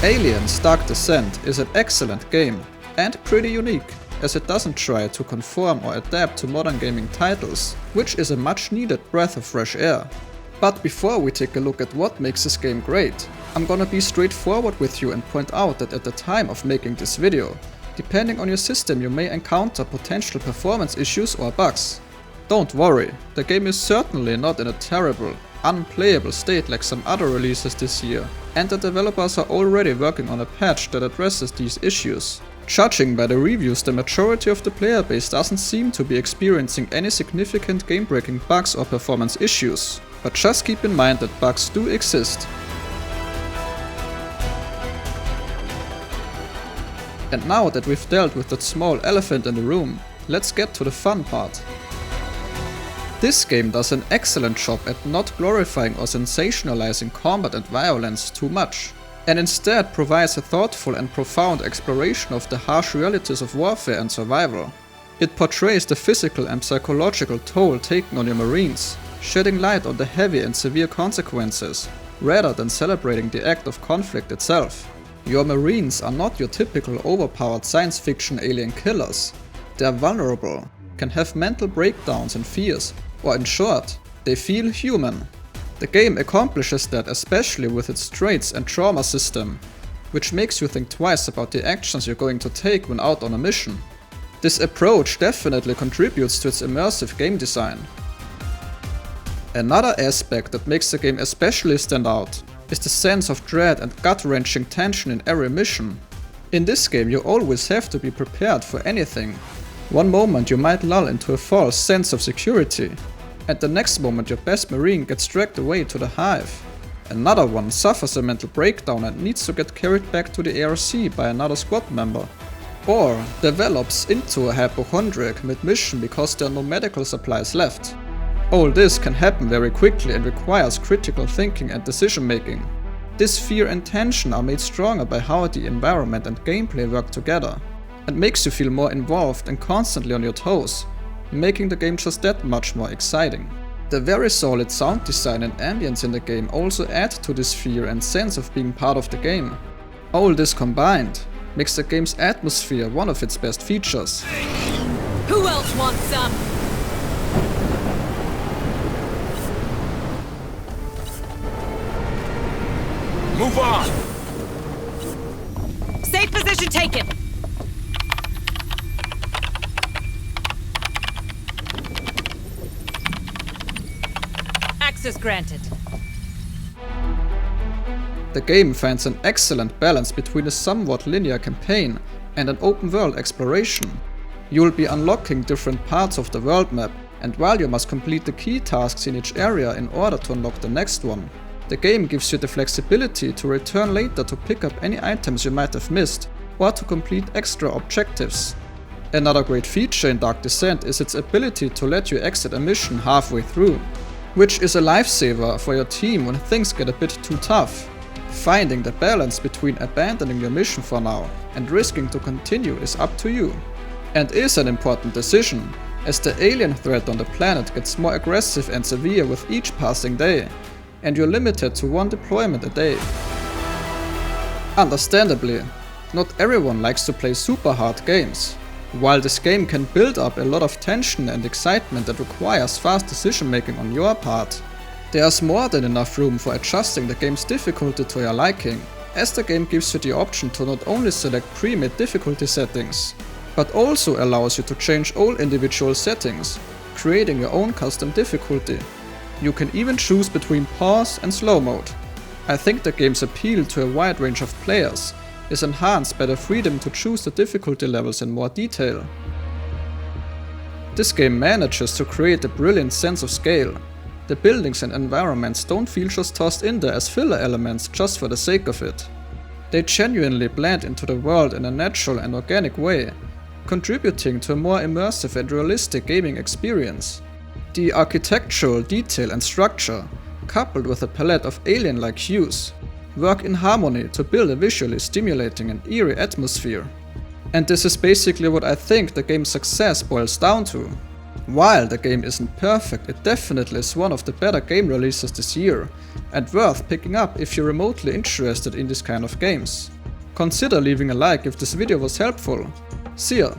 Aliens Dark Descent is an excellent game, and pretty unique, as it doesn't try to conform or adapt to modern gaming titles, which is a much needed breath of fresh air. But before we take a look at what makes this game great, I'm gonna be straightforward with you and point out that at the time of making this video, depending on your system you may encounter potential performance issues or bugs. Don't worry, the game is certainly not in a terrible, unplayable state like some other releases this year, and the developers are already working on a patch that addresses these issues. Judging by the reviews, the majority of the player base doesn't seem to be experiencing any significant game-breaking bugs or performance issues, but just keep in mind that bugs do exist. And now that we've dealt with that small elephant in the room, let's get to the fun part. This game does an excellent job at not glorifying or sensationalizing combat and violence too much, and instead provides a thoughtful and profound exploration of the harsh realities of warfare and survival. It portrays the physical and psychological toll taken on your Marines, shedding light on the heavy and severe consequences, rather than celebrating the act of conflict itself. Your Marines are not your typical overpowered science fiction alien killers. They are vulnerable, can have mental breakdowns and fears, or in short, they feel human. The game accomplishes that especially with its traits and trauma system, which makes you think twice about the actions you're going to take when out on a mission. This approach definitely contributes to its immersive game design. Another aspect that makes the game especially stand out is the sense of dread and gut-wrenching tension in every mission. In this game you always have to be prepared for anything. One moment you might lull into a false sense of security, and the next moment your best Marine gets dragged away to the hive. Another one suffers a mental breakdown and needs to get carried back to the ARC by another squad member. Or develops into a hypochondriac mid-mission because there are no medical supplies left. All this can happen very quickly and requires critical thinking and decision making. This fear and tension are made stronger by how the environment and gameplay work together, and makes you feel more involved and constantly on your toes, making the game just that much more exciting. The very solid sound design and ambience in the game also add to this fear and sense of being part of the game. All this combined makes the game's atmosphere one of its best features. Who else wants some? Move on! Safe position taken! Access granted. The game finds an excellent balance between a somewhat linear campaign and an open world exploration. You will be unlocking different parts of the world map, and while you must complete the key tasks in each area in order to unlock the next one, the game gives you the flexibility to return later to pick up any items you might have missed, or to complete extra objectives. Another great feature in Dark Descent is its ability to let you exit a mission halfway through, which is a lifesaver for your team when things get a bit too tough. Finding the balance between abandoning your mission for now and risking to continue is up to you, and is an important decision, as the alien threat on the planet gets more aggressive and severe with each passing day, and you're limited to one deployment a day. Understandably, not everyone likes to play super hard games. While this game can build up a lot of tension and excitement that requires fast decision making on your part, there's more than enough room for adjusting the game's difficulty to your liking, as the game gives you the option to not only select pre-made difficulty settings, but also allows you to change all individual settings, creating your own custom difficulty. You can even choose between pause and slow mode. I think the game's appeal to a wide range of players is enhanced by the freedom to choose the difficulty levels in more detail. This game manages to create a brilliant sense of scale. The buildings and environments don't feel just tossed in there as filler elements just for the sake of it. They genuinely blend into the world in a natural and organic way, contributing to a more immersive and realistic gaming experience. The architectural detail and structure, coupled with a palette of alien-like hues, work in harmony to build a visually stimulating and eerie atmosphere. And this is basically what I think the game's success boils down to. While the game isn't perfect, it definitely is one of the better game releases this year, and worth picking up if you're remotely interested in this kind of games. Consider leaving a like if this video was helpful. See ya!